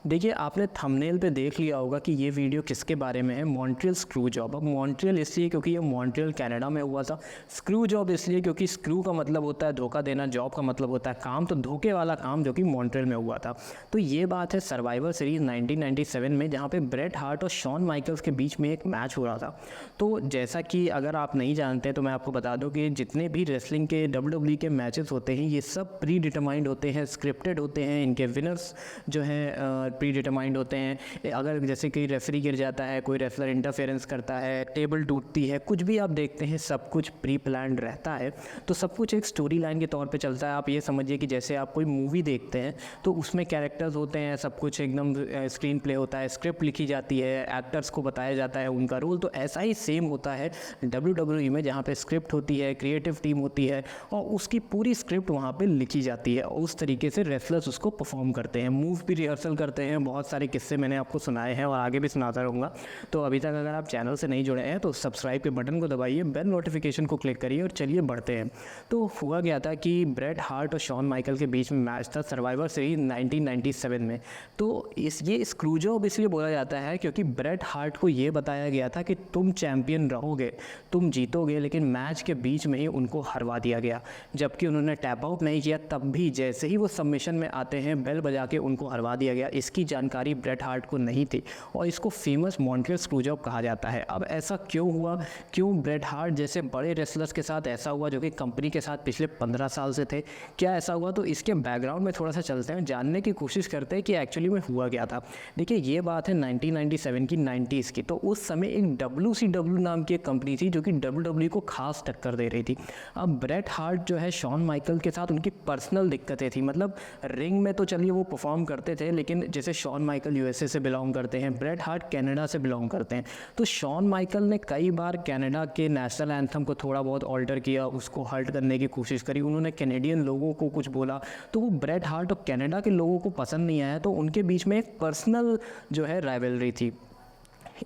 देखिए, आपने थंबनेल पे देख लिया होगा कि ये वीडियो किसके बारे में है, मॉन्ट्रियल स्क्रू जॉब। अब मॉन्ट्रियल इसलिए क्योंकि ये मॉन्ट्रियल कनाडा में हुआ था। स्क्रू जॉब इसलिए क्योंकि स्क्रू का मतलब होता है धोखा देना, जॉब का मतलब होता है काम, तो धोखे वाला काम जो कि मॉन्ट्रियल में हुआ था। तो ये बात है सर्वाइवर सीरीज़ 1997 में, जहाँ पे ब्रेट हार्ट और शॉन माइकल्स के बीच में एक मैच हो रहा था। तो जैसा कि अगर आप नहीं जानते तो मैं आपको बता दूं कि जितने भी रेसलिंग के WWE के मैचेस होते हैं ये सब प्री डिटरमाइंड होते हैं, स्क्रिप्टेड होते हैं। इनके विनर्स जो हैं प्री डिटरमाइंड होते हैं। अगर जैसे कि रेफरी गिर जाता है, कोई रेसलर इंटरफेरेंस करता है, टेबल टूटती है, कुछ भी आप देखते हैं सब कुछ प्री प्लान्ड रहता है। तो सब कुछ एक स्टोरी लाइन के तौर पे चलता है। आप ये समझिए कि जैसे आप कोई मूवी देखते हैं तो उसमें कैरेक्टर्स होते हैं, सब कुछ एकदम स्क्रीन प्ले होता है, स्क्रिप्ट लिखी जाती है, एक्टर्स को बताया जाता है उनका रोल। तो ऐसा ही सेम होता है WWE में, जहाँ पे स्क्रिप्ट होती है, क्रिएटिव टीम होती है और उसकी पूरी स्क्रिप्ट वहाँ पे लिखी जाती है और उस तरीके से रेसलर्स उसको परफॉर्म करते हैं। मूव भी रिहर्सल करते हैं। बहुत सारे किस्से मैंने आपको सुनाए हैं और आगे भी सुनाता रहूँगा। तो अभी तक अगर आप चैनल से नहीं जुड़े हैं तो सब्सक्राइब के बटन को दबाइए, बेल नोटिफिकेशन को क्लिक करिए और चलिए बढ़ते हैं। तो हुआ गया था कि ब्रेट हार्ट और शॉन माइकल के बीच में मैच था सर्वाइवर सीरीज 1997 में। तो ये स्क्रू जॉब इसलिए बोला जाता है क्योंकि ब्रेट हार्ट को ये बताया गया था कि तुम चैंपियन रहोगे, तुम जीतोगे, लेकिन मैच के बीच में ही उनको हरवा दिया गया। जबकि उन्होंने टैप आउट नहीं किया, तब भी जैसे ही वो सबमिशन में आते हैं बेल बजा के उनको हरवा दिया गया। इसकी जानकारी ब्रेट हार्ट को नहीं थी और इसको फेमस मॉन्ट्रियल स्क्रू जॉब कहा जाता है। अब ऐसा क्यों हुआ, क्यों ब्रेट हार्ट जैसे बड़े रेसलर्स के साथ ऐसा हुआ जो कि कंपनी के साथ पिछले 15 साल से थे, क्या ऐसा हुआ? तो इसके बैकग्राउंड में थोड़ा सा चलते हैं, जानने की कोशिश करते हैं कि एक्चुअली में हुआ क्या था। देखिए, ये बात है 1997 की, 90s की। तो उस समय एक WCW नाम की एक कंपनी थी जो कि WWE को खास टक्कर दे रही थी। अब ब्रेट हार्ट जो है शॉन माइकल के साथ उनकी पर्सनल दिक्कतें थी। मतलब रिंग में तो चलिए वो परफॉर्म करते थे, लेकिन जैसे शॉन माइकल USA से बिलोंग करते हैं, ब्रेट हार्ट कनाडा से बिलोंग करते हैं। तो शॉन माइकल ने कई बार कनाडा के नेशनल एंथम को थोड़ा बहुत ऑल्टर किया, उसको हर्ट करने की कोशिश करी। उन्होंने कैनेडियन लोगों को कुछ बोला तो वो ब्रेट हार्ट और कनाडा के लोगों को पसंद नहीं आया। तो उनके बीच में एक पर्सनल जो है राइवलरी थी।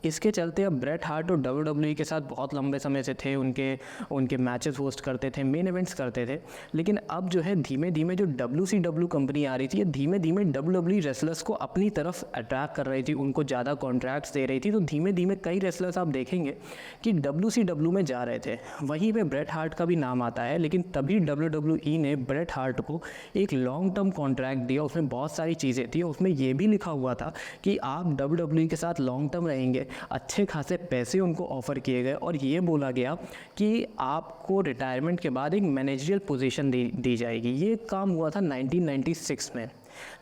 इसके चलते अब ब्रेट हार्ट और WWE के साथ बहुत लंबे समय से थे, उनके मैचेस होस्ट करते थे, मेन इवेंट्स करते थे। लेकिन अब जो है धीमे धीमे जो WCW कंपनी आ रही थी, ये धीमे धीमे WWE रेसलर्स को अपनी तरफ अट्रैक्ट कर रही थी, उनको ज़्यादा कॉन्ट्रैक्ट्स दे रही थी। तो धीमे धीमे कई रेसलर्स आप देखेंगे कि WCW में जा रहे थे। वहीं पर ब्रेट हार्ट का भी नाम आता है, लेकिन तभी WWE ने ब्रेट हार्ट को एक लॉन्ग टर्म कॉन्ट्रैक्ट दिया। उसमें बहुत सारी चीज़ें थी, उसमें ये भी लिखा हुआ था कि आप WWE के साथ लॉन्ग टर्म रहेंगे। अच्छे खासे पैसे उनको ऑफ़र किए गए और ये बोला गया कि आपको रिटायरमेंट के बाद एक मैनेजरियल पोजीशन दी जाएगी। ये काम हुआ था 1996 में।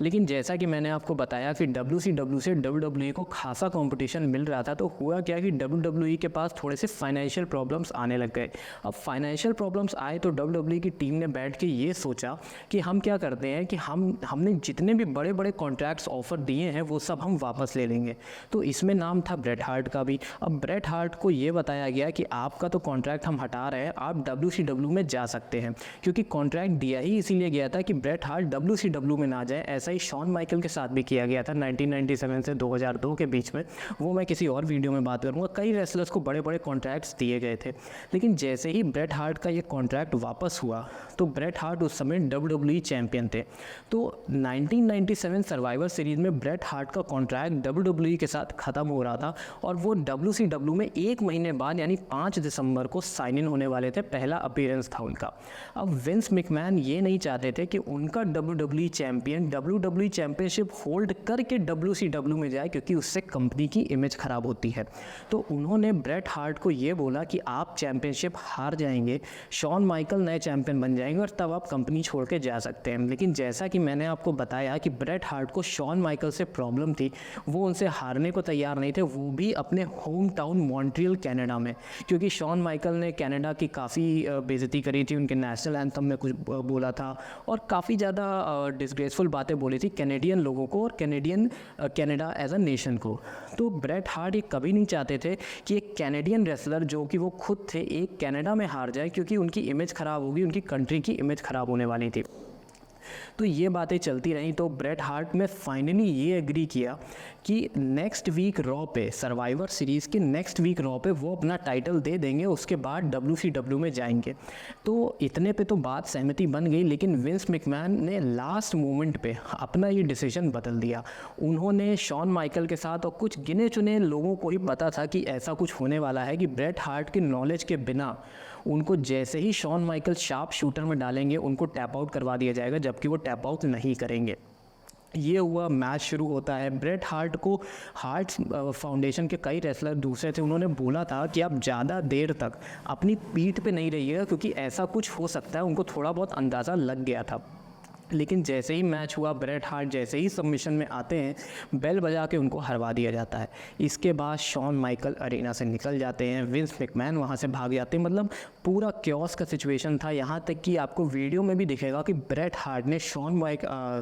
लेकिन जैसा कि मैंने आपको बताया कि WCW से WWE को खासा कंपटीशन मिल रहा था। तो हुआ क्या कि WWE के पास थोड़े से फाइनेंशियल प्रॉब्लम्स आने लग गए। अब फाइनेंशियल प्रॉब्लम्स आए तो WWE की टीम ने बैठ के ये सोचा कि हम क्या करते हैं कि हमने जितने भी बड़े बड़े कॉन्ट्रैक्ट्स ऑफर दिए हैं वो सब हम वापस ले लेंगे। तो इसमें नाम था ब्रेट हार्ट का भी। अब ब्रेट हार्ट को ये बताया गया कि आपका तो कॉन्ट्रैक्ट हम हटा रहे हैं, आप WCW में जा सकते हैं। क्योंकि कॉन्ट्रैक्ट दिया ही इसीलिए गया था कि ब्रेट हार्ट WCW में ना जाए। ऐसा ही शॉन माइकल के साथ भी किया गया था 1997 से 2002 के बीच में। वो मैं किसी और वीडियो में बात करूँगा। कई रेसलर्स को बड़े बड़े कॉन्ट्रैक्ट्स दिए गए थे, लेकिन जैसे ही ब्रेट हार्ट का ये कॉन्ट्रैक्ट वापस हुआ तो ब्रेट हार्ट उस समय WWE चैंपियन थे। तो 1997 सर्वाइवर सीरीज में ब्रेट हार्ट का कॉन्ट्रैक्ट WWE के साथ ख़त्म हो रहा था और वो WCW में 1 महीने बाद यानी 5 दिसंबर को साइन इन होने वाले थे। पहला अपीयरेंस था उनका। अब विंस मैकमैन ये नहीं चाहते थे कि उनका WWE champion WWE championship hold करके WCW में जाए, क्योंकि उससे कंपनी की इमेज ख़राब होती है। तो उन्होंने ब्रेट हार्ट को ये बोला कि आप चैंपियनशिप हार जाएंगे, शॉन माइकल नए चैंपियन बन जाएंगे और तब आप कंपनी छोड़ के जा सकते हैं। लेकिन जैसा कि मैंने आपको बताया कि ब्रेट हार्ट को शॉन माइकल से प्रॉब्लम थी, वो उनसे हारने को तैयार नहीं थे, वो भी अपने होम टाउन मॉन्ट्रियल कनाडा में। क्योंकि शॉन माइकल ने कनाडा की काफ़ी बेइज्जती करी थी, उनके नेशनल एंथम में कुछ बोला था और काफ़ी ज़्यादा डिसग्रेसफुल बातें बोली थी कैनेडियन लोगों को और कनाडा एज अ नेशन को। तो ब्रेट हार्ट ये कभी नहीं चाहते थे कि एक कैनेडियन रेसलर जो कि वो खुद थे एक कनाडा में हार जाए, क्योंकि उनकी इमेज ख़राब होगी, उनकी कंट्री की इमेज ख़राब होने वाली थी। तो ये बातें चलती रहीं, तो ब्रेट हार्ट ने फाइनली ये एग्री किया कि नेक्स्ट वीक रॉ पे, सर्वाइवर सीरीज़ के नेक्स्ट वीक रॉ पे वो अपना टाइटल दे देंगे, उसके बाद WCW में जाएंगे। तो इतने पे तो बात सहमति बन गई, लेकिन विंस मैकमैन ने लास्ट मोमेंट पे अपना ये डिसीजन बदल दिया। उन्होंने शॉन माइकल के साथ और कुछ गिने चुने लोगों को ही पता था कि ऐसा कुछ होने वाला है कि ब्रेट हार्ट के नॉलेज के बिना उनको जैसे ही शॉन माइकल शार्प शूटर में डालेंगे उनको टैप आउट करवा दिया जाएगा, जबकि वो टैप आउट नहीं करेंगे। ये हुआ, मैच शुरू होता है। ब्रेट हार्ट को हार्ट फाउंडेशन के कई रेसलर दूसरे थे, उन्होंने बोला था कि आप ज़्यादा देर तक अपनी पीठ पे नहीं रहिएगा क्योंकि ऐसा कुछ हो सकता है। उनको थोड़ा बहुत अंदाज़ा लग गया था। लेकिन जैसे ही मैच हुआ, ब्रेट हार्ट जैसे ही सबमिशन में आते हैं, बेल बजा के उनको हरवा दिया जाता है। इसके बाद शॉन माइकल अरेना से निकल जाते हैं, विंस मैकमैन वहाँ से भाग जाते हैं। मतलब पूरा क्योस का सिचुएशन था, यहाँ तक कि आपको वीडियो में भी दिखेगा कि ब्रेट हार्ट ने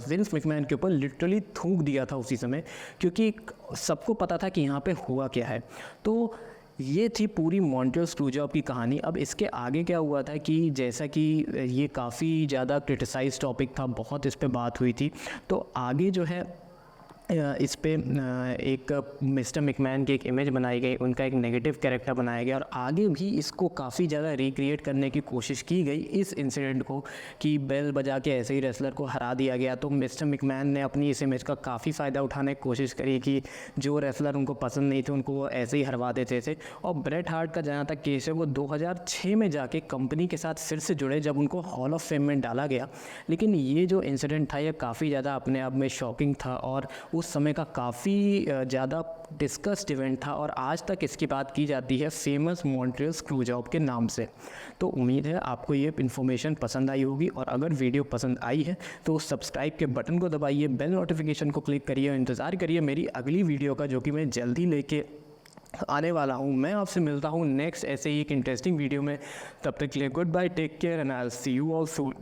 विंस मैकमैन के ऊपर लिटरली थूक दिया था उसी समय, क्योंकि सबको पता था कि यहाँ पे हुआ क्या है। तो ये थी पूरी मॉन्ट्रियल स्क्रूजॉब की कहानी। अब इसके आगे क्या हुआ था कि जैसा कि ये काफ़ी ज़्यादा क्रिटिसाइज टॉपिक था, बहुत इस पे बात हुई थी, तो आगे जो है इस पे एक मिस्टर मैकमैन की एक इमेज बनाई गई, उनका एक नेगेटिव कैरेक्टर बनाया गया, और आगे भी इसको काफ़ी ज़्यादा रिक्रिएट करने की कोशिश की गई इस इंसिडेंट को, कि बेल बजा के ऐसे ही रेसलर को हरा दिया गया। तो मिस्टर मैकमैन ने अपनी इस इमेज का काफ़ी फ़ायदा उठाने की कोशिश करी कि जो रेसलर उनको पसंद नहीं थे उनको वो ऐसे ही हरवा देते थे। और ब्रेट हार्ट का जहाँ तक केस है, वो 2006 में जाके कंपनी के साथ फिर से जुड़े जब उनको हॉल ऑफ फेम में डाला गया। लेकिन ये जो इंसिडेंट था ये काफ़ी ज़्यादा अपने आप में शॉकिंग था और उस समय का काफ़ी ज़्यादा डिस्कस्ड इवेंट था, और आज तक इसकी बात की जाती है फेमस मॉन्ट्रियल स्क्रूजॉब के नाम से। तो उम्मीद है आपको ये इन्फॉर्मेशन पसंद आई होगी, और अगर वीडियो पसंद आई है तो सब्सक्राइब के बटन को दबाइए, बेल नोटिफिकेशन को क्लिक करिए और इंतज़ार करिए मेरी अगली वीडियो का, जो कि मैं जल्दी लेके आने वाला हूँ। मैं आपसे मिलता हूँ नेक्स्ट ऐसे ही एक इंटरेस्टिंग वीडियो में। तब तक के लिए goodbye, take care and I will see you all soon.